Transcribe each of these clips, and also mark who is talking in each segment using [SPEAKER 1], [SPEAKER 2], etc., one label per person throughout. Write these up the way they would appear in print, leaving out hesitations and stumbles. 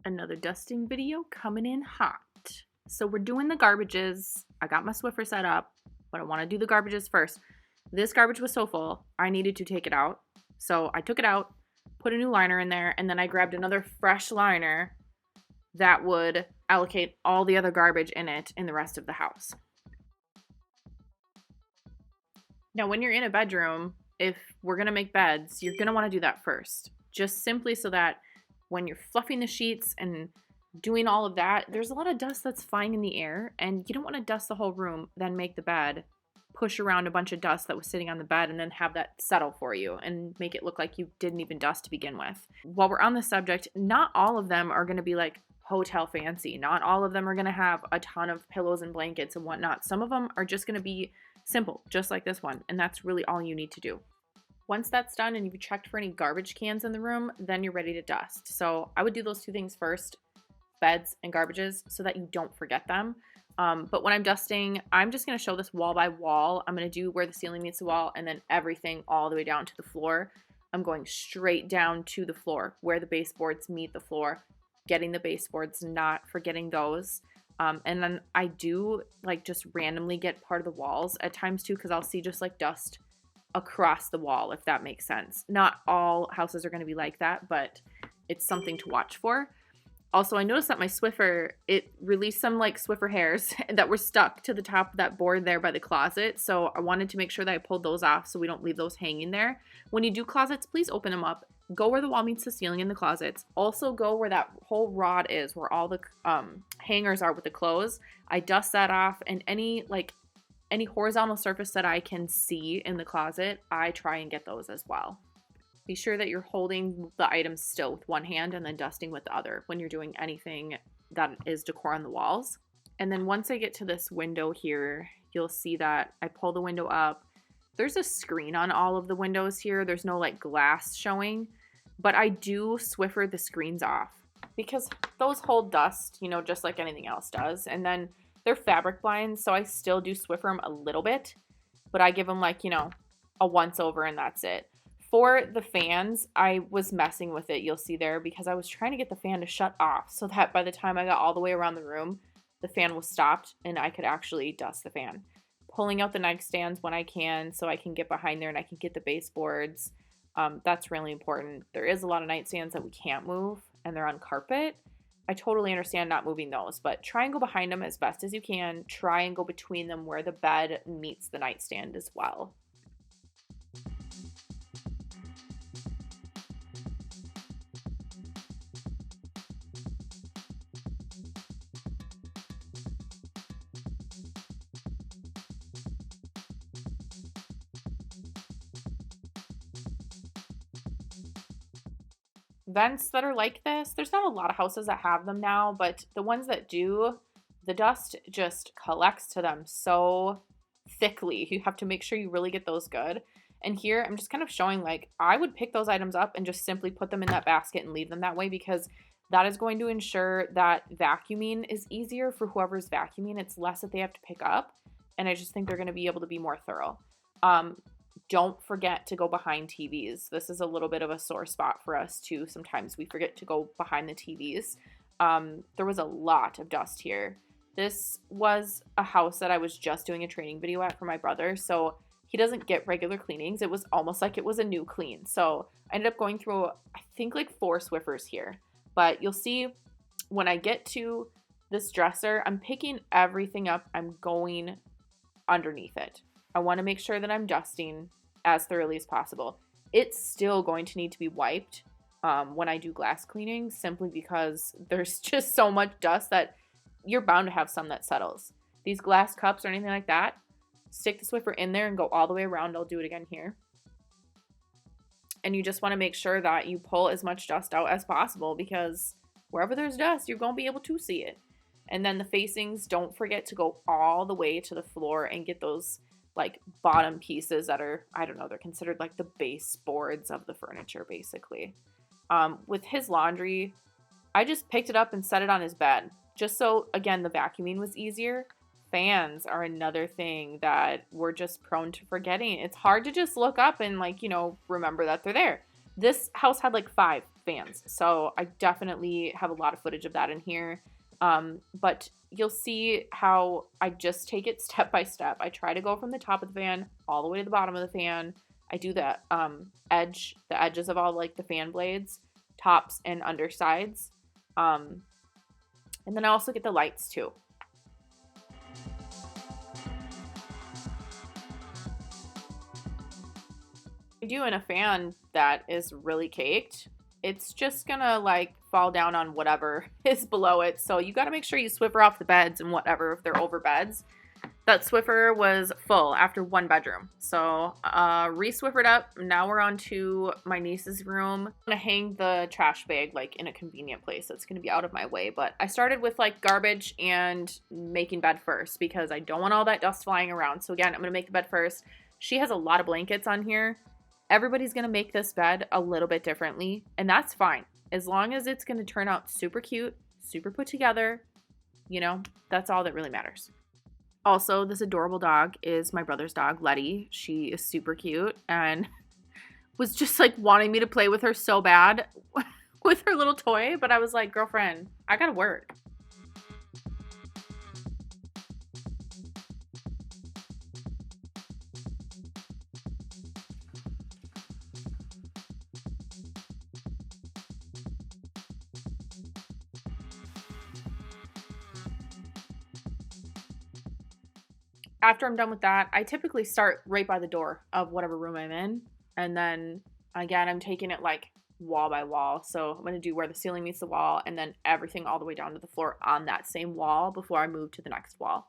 [SPEAKER 1] Another dusting video coming in hot. So we're doing the garbages. I got my Swiffer set up, but I want to do the garbages first. This garbage was so full, I needed to take it out. So I took it out, put a new liner in there, and then I grabbed another fresh liner that would allocate all the other garbage in it in the rest of the house. Now, when you're in a bedroom, if we're going to make beds, you're going to want to do that first. Just simply so that when you're fluffing the sheets and doing all of that, there's a lot of dust that's flying in the air, and you don't want to dust the whole room, then make the bed, push around a bunch of dust that was sitting on the bed, and then have that settle for you and make it look like you didn't even dust to begin with. While we're on the subject, not all of them are going to be like hotel fancy. Not all of them are going to have a ton of pillows and blankets and whatnot. Some of them are just going to be simple, just like this one, and that's really all you need to do. Once that's done and you've checked for any garbage cans in the room, then you're ready to dust. So I would do those two things first, beds and garbages, so that you don't forget them. But when I'm dusting, I'm just going to show this wall by wall. I'm going to do where the ceiling meets the wall and then everything all the way down to the floor. I'm going straight down to the floor where the baseboards meet the floor, getting the baseboards, not forgetting those. And then I do like just randomly get part of the walls at times too, because I'll see just like dust across the wall, if that makes sense. Not all houses are going to be like that, but it's something to watch for. Also, I noticed that my Swiffer, it released some like Swiffer hairs that were stuck to the top of that board there by the closet. So I wanted to make sure that I pulled those off so we don't leave those hanging there. When you do closets, please open them up. Go where the wall meets the ceiling in the closets. Also go where that whole rod is, where all the hangers are with the clothes. I dust that off, and any horizontal surface that I can see in the closet, I try and get those as well. Be sure that you're holding the items still with one hand and then dusting with the other when you're doing anything that is decor on the walls. And then once I get to this window here, you'll see that I pull the window up. There's a screen on all of the windows here. There's no like glass showing, but I do Swiffer the screens off because those hold dust, just like anything else does. And then they're fabric blinds, so I still do Swiffer them a little bit, but I give them like, a once over and that's it. For the fans, I was messing with it, you'll see there, because I was trying to get the fan to shut off so that by the time I got all the way around the room, the fan was stopped and I could actually dust the fan. Pulling out the nightstands when I can so I can get behind there and I can get the baseboards. That's really important. There is a lot of nightstands that we can't move and they're on carpet. I totally understand not moving those, but try and go behind them as best as you can. Try and go between them where the bed meets the nightstand as well. Vents that are like this, there's not a lot of houses that have them now, but the ones that do, the dust just collects to them so thickly. You have to make sure you really get those good. And here I'm just kind of showing like I would pick those items up and just simply put them in that basket and leave them that way, because that is going to ensure that vacuuming is easier for whoever's vacuuming. It's less that they have to pick up, and I just think they're going to be able to be more thorough. Don't forget to go behind TVs. This is a little bit of a sore spot for us too. Sometimes we forget to go behind the TVs. There was a lot of dust here. This was a house that I was just doing a training video at for my brother, so he doesn't get regular cleanings. It was almost like it was a new clean. So I ended up going through, I think, like 4 Swiffers here. But you'll see when I get to this dresser, I'm picking everything up. I'm going underneath it. I want to make sure that I'm dusting as thoroughly as possible. It's still going to need to be wiped when I do glass cleaning, simply because there's just so much dust that you're bound to have some that settles. These glass cups or anything like that, stick the Swiffer in there and go all the way around. I'll do it again here. And you just want to make sure that you pull as much dust out as possible, because wherever there's dust, you're going to be able to see it. And then the facings, don't forget to go all the way to the floor and get those like bottom pieces that are, I don't know, they're considered like the baseboards of the furniture basically. With his laundry, I just picked it up and set it on his bed just so, again, the vacuuming was easier. Fans are another thing that we're just prone to forgetting. It's hard to just look up and remember that they're there. This house had like 5 fans, so I definitely have a lot of footage of that in here. But you'll see how I just take it step by step. I try to go from the top of the fan all the way to the bottom of the fan. I do the edges of all like the fan blades, tops and undersides. And then I also get the lights too. Doing a fan that is really caked, it's just gonna like fall down on whatever is below it. So you got to make sure you Swiffer off the beds and whatever if they're over beds. That Swiffer was full after 1 bedroom. So re-Swiffered up. Now we're on to my niece's room. I'm gonna hang the trash bag like in a convenient place that's gonna be out of my way. But I started with like garbage and making bed first because I don't want all that dust flying around. So again, I'm gonna make the bed first. She has a lot of blankets on here. Everybody's going to make this bed a little bit differently, and that's fine. As long as it's going to turn out super cute, super put together, you know, that's all that really matters. Also, this adorable dog is my brother's dog, Letty. She is super cute and was just like wanting me to play with her so bad with her little toy, but I was like, girlfriend, I got to work. After I'm done with that, I typically start right by the door of whatever room I'm in. And then again, I'm taking it like wall by wall. So I'm going to do where the ceiling meets the wall and then everything all the way down to the floor on that same wall before I move to the next wall.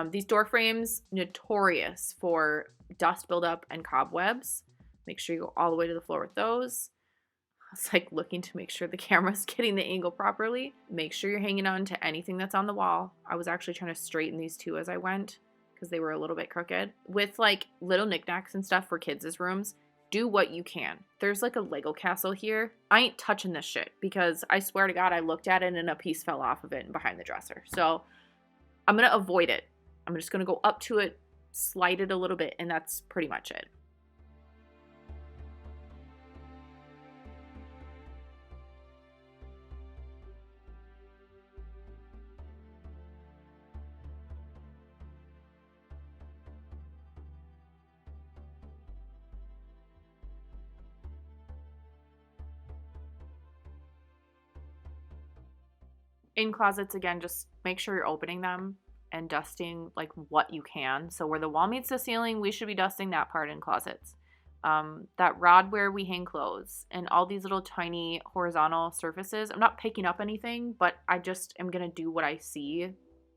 [SPEAKER 1] These door frames, notorious for dust buildup and cobwebs. Make sure you go all the way to the floor with those. It's like looking to make sure the camera's getting the angle properly. Make sure you're hanging on to anything that's on the wall. I was actually trying to straighten these two as I went because they were a little bit crooked. With like little knickknacks and stuff for kids' rooms, do what you can. There's like a Lego castle here. I ain't touching this shit because I swear to God, I looked at it and a piece fell off of it and behind the dresser. So I'm going to avoid it. I'm just going to go up to it, slide it a little bit, and that's pretty much it. In closets, again, just make sure you're opening them and dusting like what you can. So where the wall meets the ceiling, we should be dusting that part in closets. That rod where we hang clothes and all these little tiny horizontal surfaces. I'm not picking up anything, but I just am going to do what I see.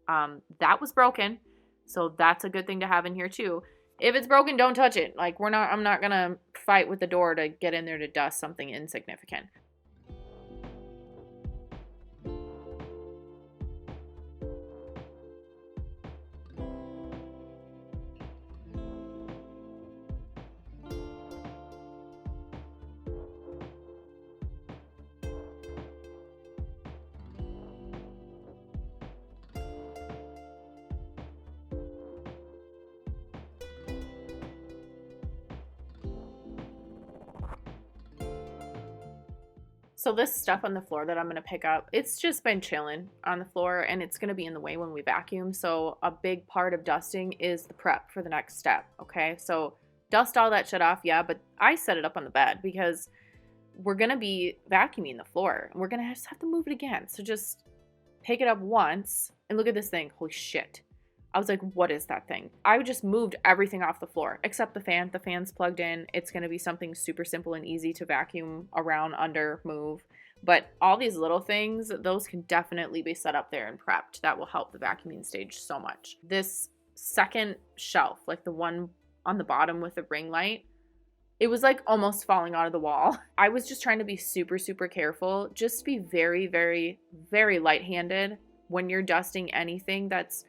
[SPEAKER 1] That was broken. So that's a good thing to have in here too. If it's broken, don't touch it. Like I'm not going to fight with the door to get in there to dust something insignificant. So this stuff on the floor that I'm going to pick up, it's just been chilling on the floor and it's going to be in the way when we vacuum. So a big part of dusting is the prep for the next step. Okay. So dust all that shit off. Yeah. But I set it up on the bed because we're going to be vacuuming the floor and we're going to just have to move it again. So just pick it up once and look at this thing. Holy shit. I was like, what is that thing? I just moved everything off the floor except the fan. The fan's plugged in. It's going to be something super simple and easy to vacuum around, under, move. But all these little things, those can definitely be set up there and prepped. That will help the vacuuming stage so much. This second shelf, like the one on the bottom with the ring light, it was like almost falling out of the wall. I was just trying to be super, super careful. Just be very, very, very light-handed when you're dusting anything that's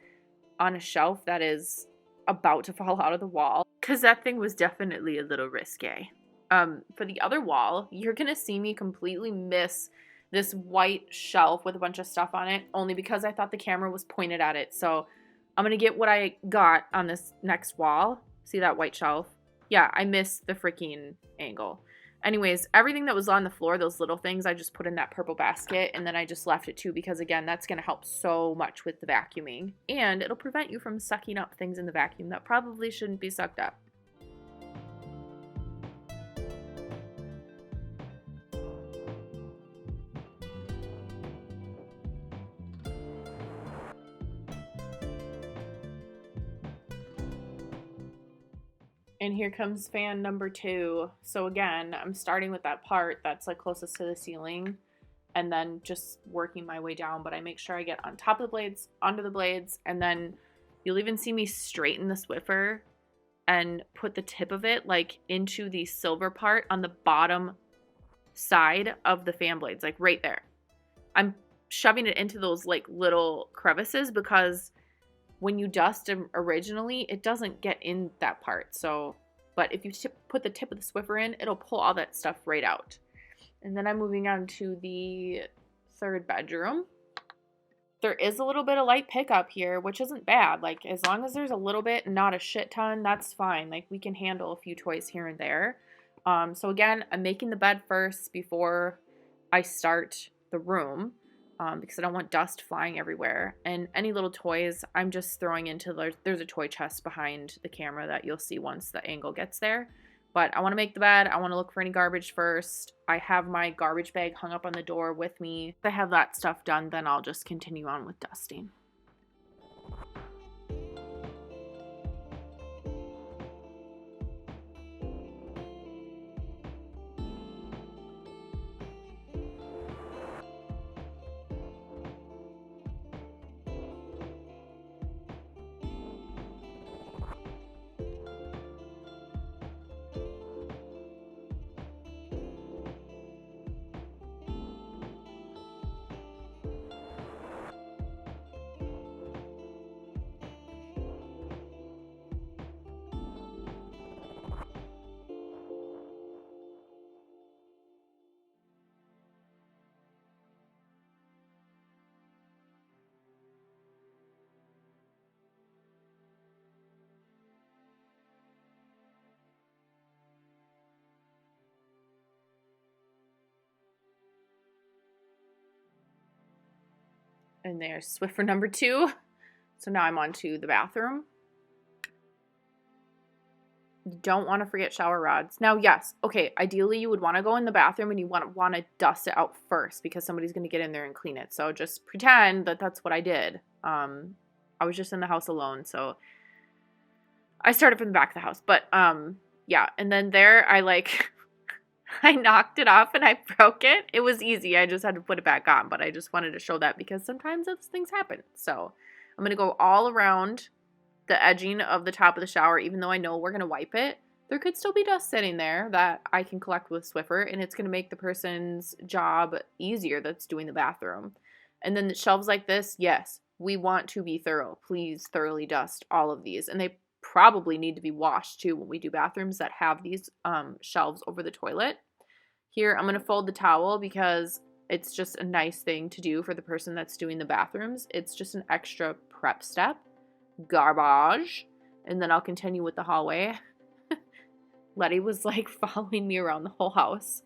[SPEAKER 1] on a shelf that is about to fall out of the wall, because that thing was definitely a little risque. For the other wall, you're gonna see me completely miss this white shelf with a bunch of stuff on it only because I thought the camera was pointed at it. So I'm gonna get what I got on this next wall. See that white shelf? Yeah, I missed the freaking angle. Anyways, everything that was on the floor, those little things, I just put in that purple basket, and then I just left it too because, again, that's going to help so much with the vacuuming. And it'll prevent you from sucking up things in the vacuum that probably shouldn't be sucked up. And here comes fan number 2. So again, I'm starting with that part that's like closest to the ceiling and then just working my way down. But I make sure I get on top of the blades, onto the blades, and then you'll even see me straighten the Swiffer and put the tip of it like into the silver part on the bottom side of the fan blades, like right there. I'm shoving it into those like little crevices because when you dust them originally, it doesn't get in that part. So, but if you put the tip of the Swiffer in, it'll pull all that stuff right out. And then I'm moving on to the 3rd bedroom. There is a little bit of light pickup here, which isn't bad. Like, as long as there's a little bit and not a shit ton, that's fine. Like, we can handle a few toys here and there. So again, I'm making the bed first before I start the room. Because I don't want dust flying everywhere. And any little toys, I'm just throwing into there's a toy chest behind the camera that you'll see once the angle gets there. But I want to make the bed. I want to look for any garbage first. I have my garbage bag hung up on the door with me. If I have that stuff done, then I'll just continue on with dusting. And there's Swiffer number 2. So now I'm on to the bathroom. You don't want to forget shower rods. Now, yes, okay, ideally you would want to go in the bathroom and you want to dust it out first because somebody's going to get in there and clean it. So just pretend that that's what I did. I was just in the house alone, so I started from the back of the house. But yeah, and then there I like I knocked it off and I broke it. It was easy. I just had to put it back on, but I just wanted to show that because sometimes those things happen. So I'm going to go all around the edging of the top of the shower, even though I know we're going to wipe it. There could still be dust sitting there that I can collect with Swiffer, and it's going to make the person's job easier that's doing the bathroom. And then the shelves like this, yes, we want to be thorough. Please thoroughly dust all of these. And they probably need to be washed too when we do bathrooms that have these shelves over the toilet. Here, I'm going to fold the towel because it's just a nice thing to do for the person that's doing the bathrooms. It's just an extra prep step. Garbage. And then I'll continue with the hallway. Letty was like following me around the whole house.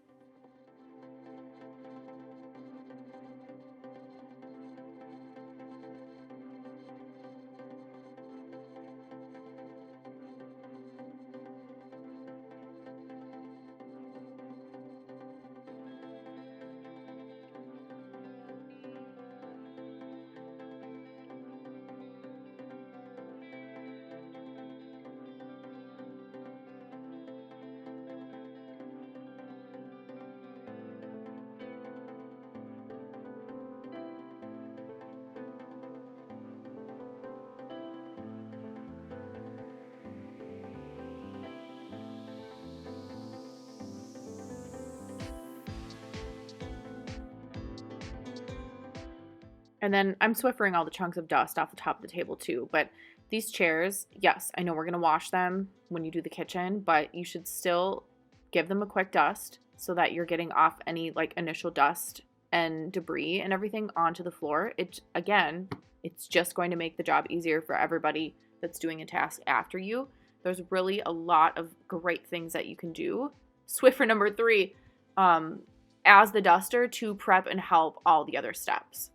[SPEAKER 1] And then I'm Swiffering all the chunks of dust off the top of the table too. But these chairs, yes, I know we're going to wash them when you do the kitchen, but you should still give them a quick dust so that you're getting off any like initial dust and debris and everything onto the floor. Again, it's just going to make the job easier for everybody that's doing a task after you. There's really a lot of great things that you can do Swiffer number 3, as the duster to prep and help all the other steps.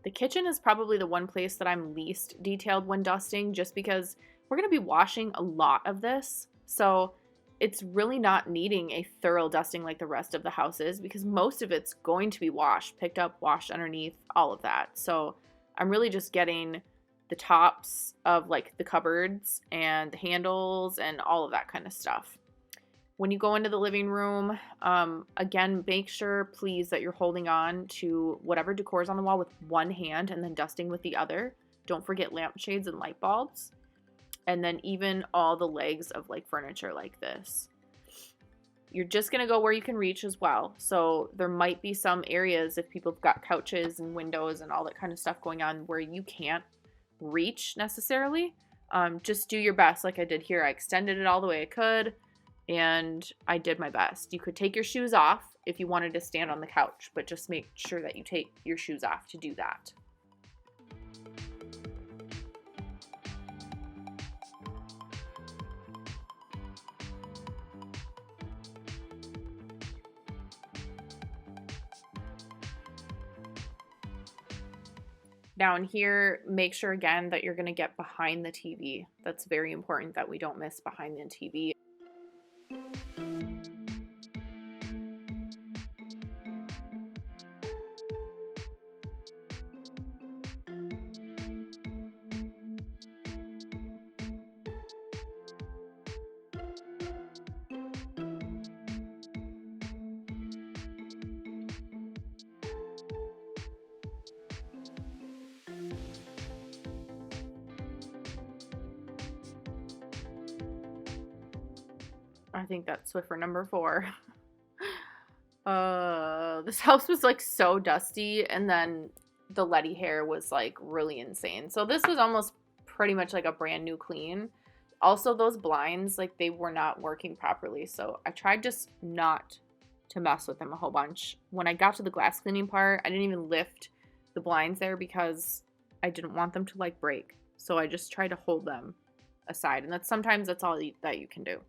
[SPEAKER 1] The kitchen is probably the one place that I'm least detailed when dusting, just because we're going to be washing a lot of this. So it's really not needing a thorough dusting like the rest of the house is, because most of it's going to be washed, picked up, washed underneath, all of that. So I'm really just getting the tops of like the cupboards and the handles and all of that kind of stuff. When you go into the living room, again, make sure, please, that you're holding on to whatever decor is on the wall with one hand and then dusting with the other. Don't forget lampshades and light bulbs. And then even all the legs of like furniture like this. You're just going to go where you can reach as well. So there might be some areas, if people have got couches and windows and all that kind of stuff going on, where you can't reach necessarily. Just do your best like I did here. I extended it all the way I could. And I did my best. You could take your shoes off if you wanted to stand on the couch, but just make sure that you take your shoes off to do that. Down here, make sure again that you're going to get behind the TV. That's very important that we don't miss behind the TV. I think that's Swiffer number 4. This house was like so dusty, and then the Letty hair was like really insane. So this was almost pretty much like a brand new clean. Also, those blinds, like they were not working properly. So I tried just not to mess with them a whole bunch. When I got to the glass cleaning part, I didn't even lift the blinds there because I didn't want them to like break. So I just tried to hold them aside. And sometimes that's all that you can do.